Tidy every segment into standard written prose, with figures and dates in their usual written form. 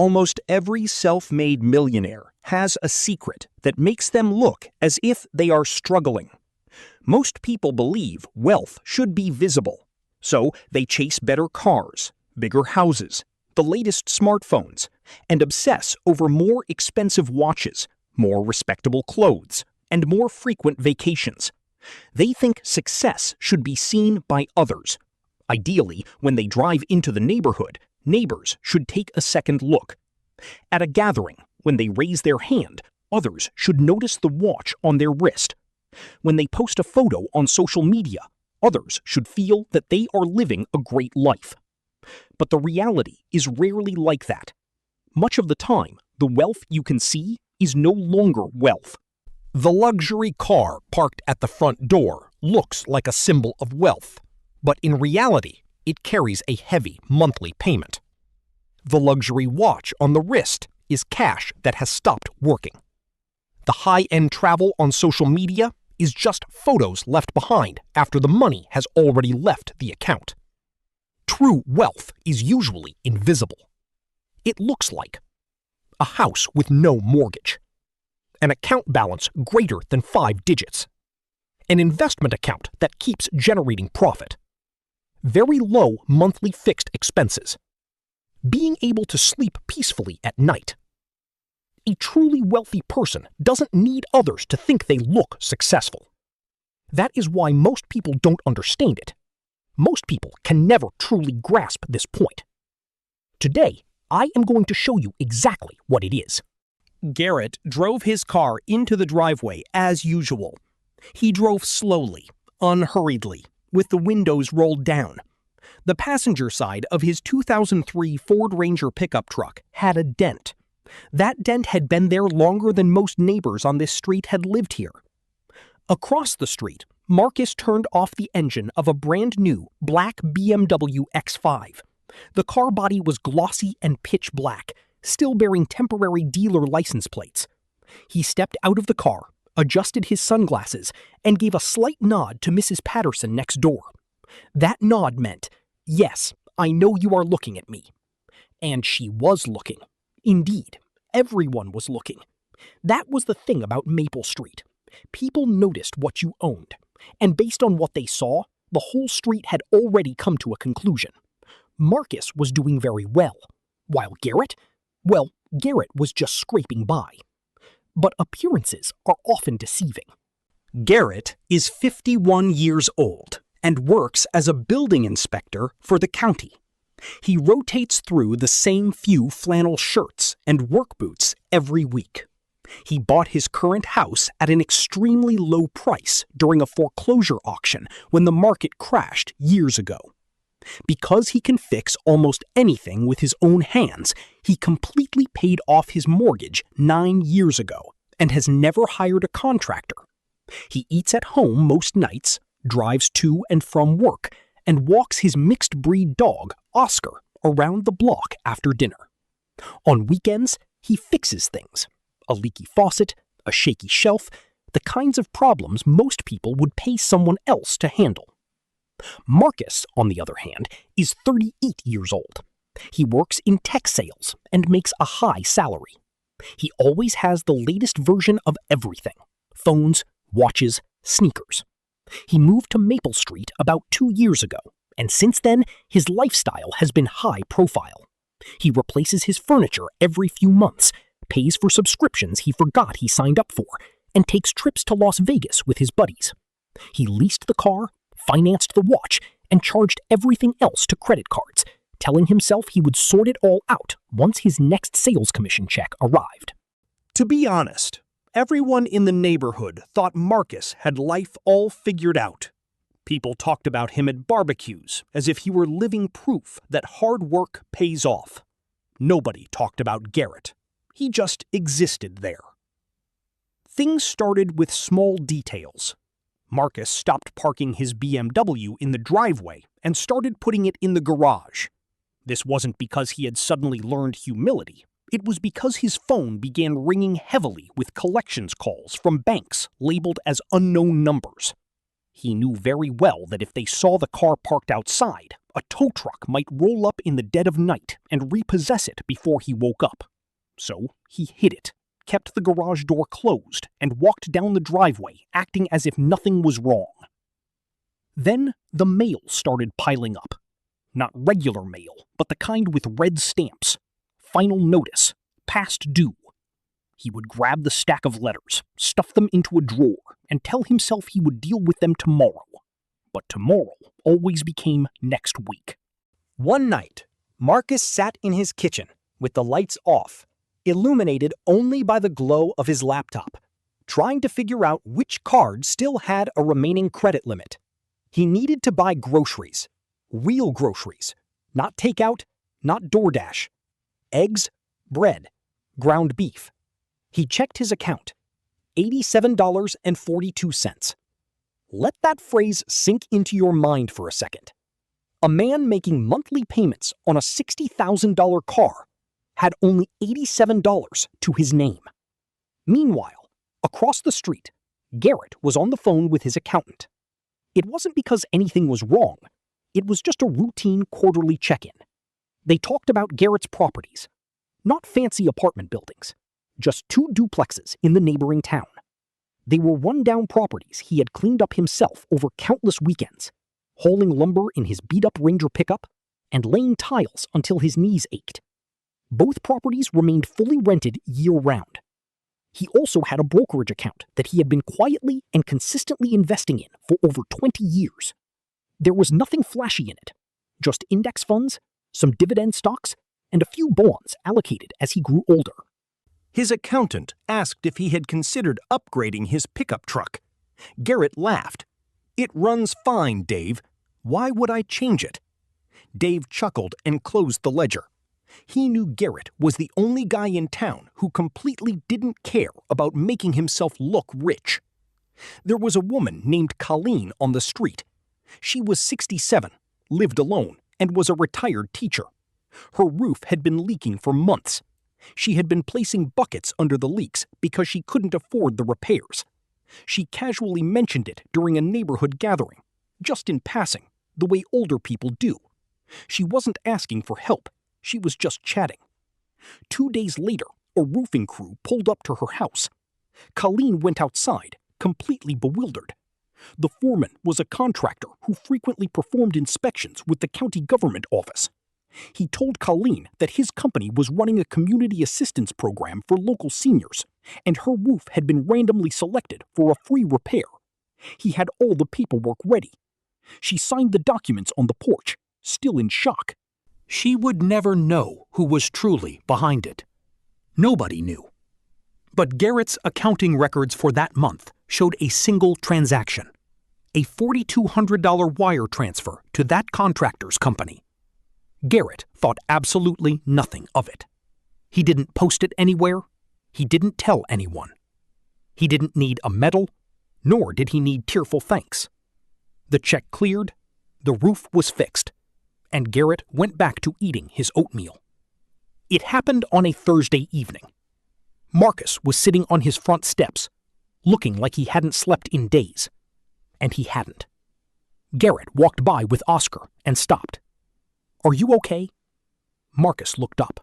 Almost every self-made millionaire has a secret that makes them look as if they are struggling. Most people believe wealth should be visible, so they chase better cars, bigger houses, the latest smartphones, and obsess over more expensive watches, more respectable clothes, and more frequent vacations. They think success should be seen by others. Ideally, when they drive into the neighborhood, neighbors should take a second look. At a gathering, when they raise their hand, others should notice the watch on their wrist. When they post a photo on social media, others should feel that they are living a great life. But the reality is rarely like that. Much of the time, the wealth you can see is no longer wealth. The luxury car parked at the front door looks like a symbol of wealth, but in reality, it carries a heavy monthly payment. The luxury watch on the wrist is cash that has stopped working. The high-end travel on social media is just photos left behind after the money has already left the account. True wealth is usually invisible. It looks like a house with no mortgage, an account balance greater than 5 digits, an investment account that keeps generating profit, very low monthly fixed expenses, being able to sleep peacefully at night. A truly wealthy person doesn't need others to think they look successful. That is why most people don't understand it. Most people can never truly grasp this point. Today, I am going to show you exactly what it is. Garrett drove his car into the driveway as usual. He drove slowly, unhurriedly, with the windows rolled down. The passenger side of his 2003 Ford Ranger pickup truck had a dent. That dent had been there longer than most neighbors on this street had lived here. Across the street, Marcus turned off the engine of a brand-new black BMW X5. The car body was glossy and pitch black, still bearing temporary dealer license plates. He stepped out of the car, adjusted his sunglasses, and gave a slight nod to Mrs. Patterson next door. That nod meant, "Yes, I know you are looking at me." And she was looking. Indeed, everyone was looking. That was the thing about Maple Street. People noticed what you owned, and based on what they saw, the whole street had already come to a conclusion. Marcus was doing very well, while Garrett was just scraping by. But appearances are often deceiving. Garrett is 51 years old and works as a building inspector for the county. He rotates through the same few flannel shirts and work boots every week. He bought his current house at an extremely low price during a foreclosure auction when the market crashed years ago. Because he can fix almost anything with his own hands, he completely paid off his mortgage 9 years ago and has never hired a contractor. He eats at home most nights, drives to and from work, and walks his mixed-breed dog, Oscar, around the block after dinner. On weekends, he fixes things. A leaky faucet, a shaky shelf, the kinds of problems most people would pay someone else to handle. Marcus, on the other hand, is 38 years old. He works in tech sales and makes a high salary. He always has the latest version of everything: phones, watches, sneakers. He moved to Maple Street about 2 years ago, and since then, his lifestyle has been high profile. He replaces his furniture every few months, pays for subscriptions he forgot he signed up for, and takes trips to Las Vegas with his buddies. He leased the car, financed the watch, and charged everything else to credit cards, telling himself he would sort it all out once his next sales commission check arrived. To be honest, everyone in the neighborhood thought Marcus had life all figured out. People talked about him at barbecues as if he were living proof that hard work pays off. Nobody talked about Garrett. He just existed there. Things started with small details. Marcus stopped parking his BMW in the driveway and started putting it in the garage. This wasn't because he had suddenly learned humility. It was because his phone began ringing heavily with collections calls from banks labeled as unknown numbers. He knew very well that if they saw the car parked outside, A tow truck might roll up in the dead of night and repossess it before he woke up. So he hid it, kept the garage door closed, and walked down the driveway, acting as if nothing was wrong. Then the mail started piling up. Not regular mail, but the kind with red stamps. Final notice. Past due. He would grab the stack of letters, stuff them into a drawer, and tell himself he would deal with them tomorrow. But tomorrow always became next week. One night, Marcus sat in his kitchen with the lights off, illuminated only by the glow of his laptop, trying to figure out which card still had a remaining credit limit. He needed to buy groceries. Real groceries. Not takeout, not DoorDash. Eggs, bread, ground beef. He checked his account. $87.42. Let that phrase sink into your mind for a second. A man making monthly payments on a $60,000 car had only $87 to his name. Meanwhile, across the street, Garrett was on the phone with his accountant. It wasn't because anything was wrong. It was just a routine quarterly check-in. They talked about Garrett's properties. Not fancy apartment buildings. Just 2 duplexes in the neighboring town. They were run-down properties he had cleaned up himself over countless weekends, hauling lumber in his beat-up Ranger pickup and laying tiles until his knees ached. Both properties remained fully rented year-round. He also had a brokerage account that he had been quietly and consistently investing in for over 20 years. There was nothing flashy in it, just index funds, some dividend stocks, and a few bonds allocated as he grew older. His accountant asked if he had considered upgrading his pickup truck. Garrett laughed. "It runs fine, Dave. Why would I change it?" Dave chuckled and closed the ledger. He knew Garrett was the only guy in town who completely didn't care about making himself look rich. There was a woman named Colleen on the street. She was 67, lived alone, and was a retired teacher. Her roof had been leaking for months. She had been placing buckets under the leaks because she couldn't afford the repairs. She casually mentioned it during a neighborhood gathering, just in passing, the way older people do. She wasn't asking for help. She was just chatting. 2 days later, a roofing crew pulled up to her house. Colleen went outside, completely bewildered. The foreman was a contractor who frequently performed inspections with the county government office. He told Colleen that his company was running a community assistance program for local seniors, and her roof had been randomly selected for a free repair. He had all the paperwork ready. She signed the documents on the porch, still in shock. She would never know who was truly behind it. Nobody knew. But Garrett's accounting records for that month showed a single transaction. A $4,200 wire transfer to that contractor's company. Garrett thought absolutely nothing of it. He didn't post it anywhere. He didn't tell anyone. He didn't need a medal, nor did he need tearful thanks. The check cleared, the roof was fixed, and Garrett went back to eating his oatmeal. It happened on a Thursday evening. Marcus was sitting on his front steps, looking like he hadn't slept in days. And he hadn't. Garrett walked by with Oscar and stopped. "Are you okay?" Marcus looked up.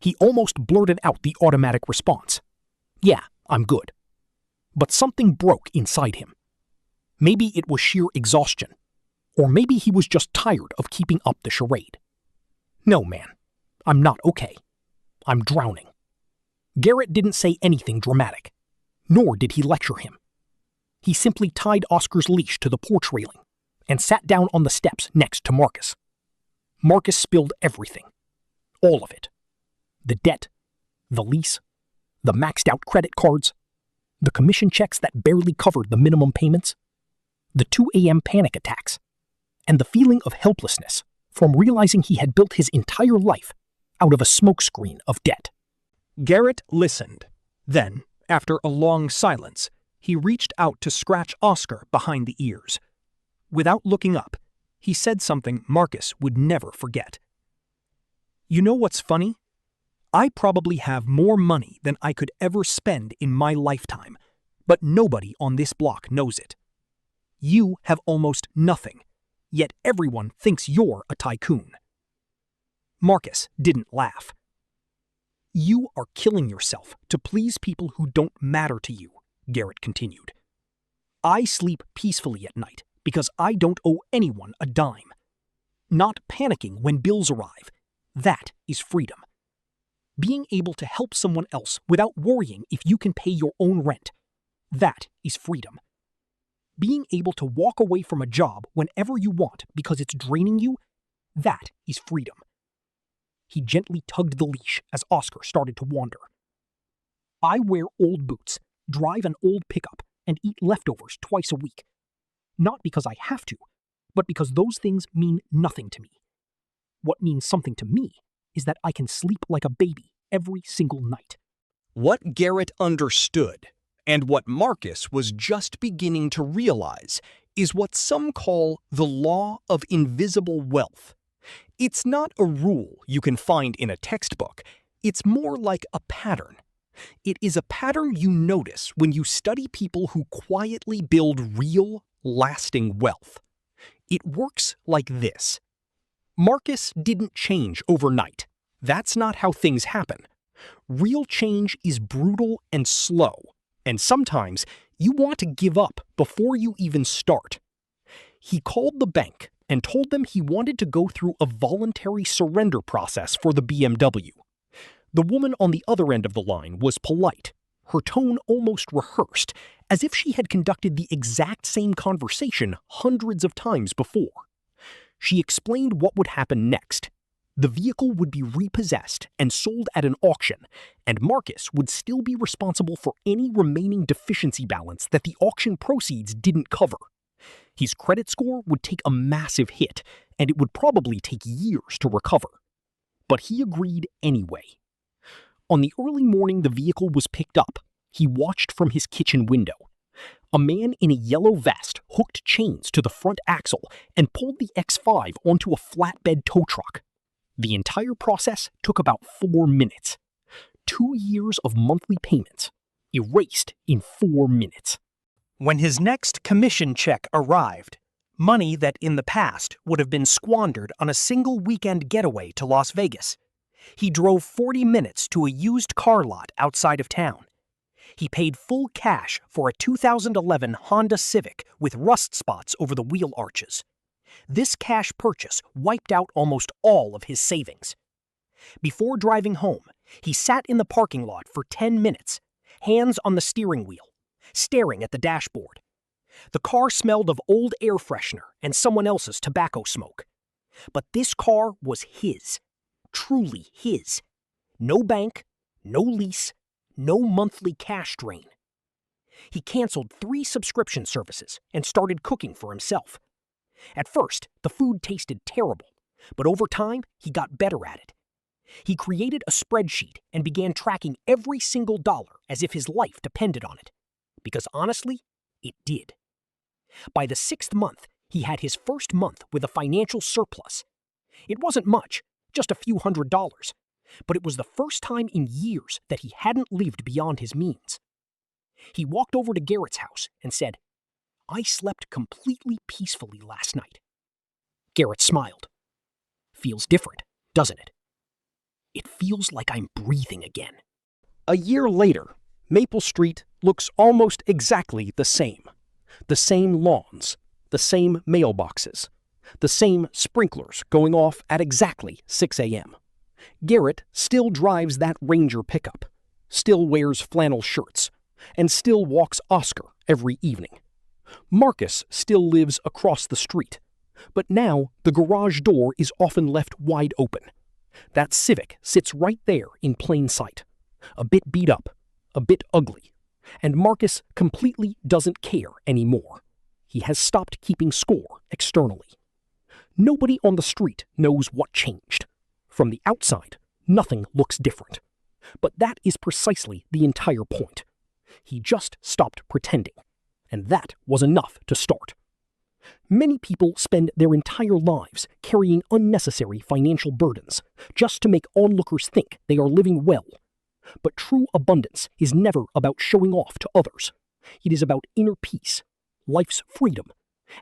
He almost blurted out the automatic response. "Yeah, I'm good." But something broke inside him. Maybe it was sheer exhaustion, or maybe he was just tired of keeping up the charade. "No, man, I'm not okay. I'm drowning." Garrett didn't say anything dramatic, nor did he lecture him. He simply tied Oscar's leash to the porch railing and sat down on the steps next to Marcus. Marcus spilled everything. All of it. The debt, the lease, the maxed-out credit cards, the commission checks that barely covered the minimum payments, the 2 a.m. panic attacks, and the feeling of helplessness from realizing he had built his entire life out of a smokescreen of debt. Garrett listened. Then, after a long silence, he reached out to scratch Oscar behind the ears. Without looking up, he said something Marcus would never forget. "You know what's funny? I probably have more money than I could ever spend in my lifetime, but nobody on this block knows it. You have almost nothing, yet everyone thinks you're a tycoon. Marcus didn't laugh. You are killing yourself to please people who don't matter to you, Garrett continued. I sleep peacefully at night because I don't owe anyone a dime. Not panicking when bills arrive, that is freedom. Being able to help someone else without worrying if you can pay your own rent, that is freedom. Being able to walk away from a job whenever you want because it's draining you, that is freedom. He gently tugged the leash as Oscar started to wander. I wear old boots, drive an old pickup, and eat leftovers twice a week. Not because I have to, but because those things mean nothing to me. What means something to me is that I can sleep like a baby every single night. What Garrett understood, and what Marcus was just beginning to realize, is what some call the law of invisible wealth. It's not a rule you can find in a textbook. It's more like a pattern. It is a pattern you notice when you study people who quietly build real, lasting wealth. It works like this. Marcus didn't change overnight. That's not how things happen. Real change is brutal and slow, and sometimes you want to give up before you even start. He called the bank and told them he wanted to go through a voluntary surrender process for the BMW. The woman on the other end of the line was polite, her tone almost rehearsed, as if she had conducted the exact same conversation hundreds of times before. She explained what would happen next. The vehicle would be repossessed and sold at an auction, and Marcus would still be responsible for any remaining deficiency balance that the auction proceeds didn't cover. His credit score would take a massive hit, and it would probably take years to recover. But he agreed anyway. On the early morning the vehicle was picked up, he watched from his kitchen window. A man in a yellow vest hooked chains to the front axle and pulled the X5 onto a flatbed tow truck. The entire process took about 4 minutes. 2 years of monthly payments, erased in 4 minutes. When his next commission check arrived, money that in the past would have been squandered on a single weekend getaway to Las Vegas, he drove 40 minutes to a used car lot outside of town. He paid full cash for a 2011 Honda Civic with rust spots over the wheel arches. This cash purchase wiped out almost all of his savings. Before driving home, he sat in the parking lot for 10 minutes, hands on the steering wheel, staring at the dashboard. The car smelled of old air freshener and someone else's tobacco smoke. But this car was his, truly his. No bank, no lease, no monthly cash drain. He canceled 3 subscription services and started cooking for himself. At first, the food tasted terrible, but over time, he got better at it. He created a spreadsheet and began tracking every single dollar as if his life depended on it. Because honestly, it did. By the 6th month, he had his first month with a financial surplus. It wasn't much, just a few $100s, but it was the first time in years that he hadn't lived beyond his means. He walked over to Garrett's house and said, "I slept completely peacefully last night." Garrett smiled. "Feels different, doesn't it?" "It feels like I'm breathing again." A year later, Maple Street looks almost exactly the same. The same lawns, the same mailboxes, the same sprinklers going off at exactly 6 a.m. Garrett still drives that Ranger pickup, still wears flannel shirts, and still walks Oscar every evening. Marcus still lives across the street, but now the garage door is often left wide open. That Civic sits right there in plain sight, a bit beat up, a bit ugly, and Marcus completely doesn't care anymore. He has stopped keeping score externally. Nobody on the street knows what changed. From the outside, nothing looks different. But that is precisely the entire point. He just stopped pretending, and that was enough to start. Many people spend their entire lives carrying unnecessary financial burdens just to make onlookers think they are living well. But true abundance is never about showing off to others. It is about inner peace, life's freedom,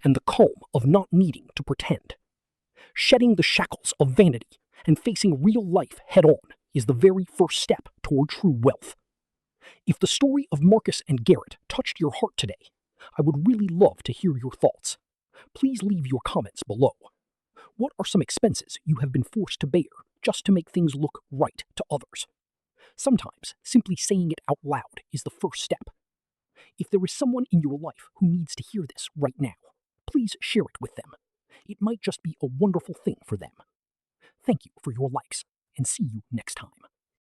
and the calm of not needing to pretend. Shedding the shackles of vanity and facing real life head-on is the very first step toward true wealth. If the story of Marcus and Garrett touched your heart today, I would really love to hear your thoughts. Please leave your comments below. What are some expenses you have been forced to bear just to make things look right to others? Sometimes simply saying it out loud is the first step. If there is someone in your life who needs to hear this right now, please share it with them. It might just be a wonderful thing for them. Thank you for your likes, and see you next time.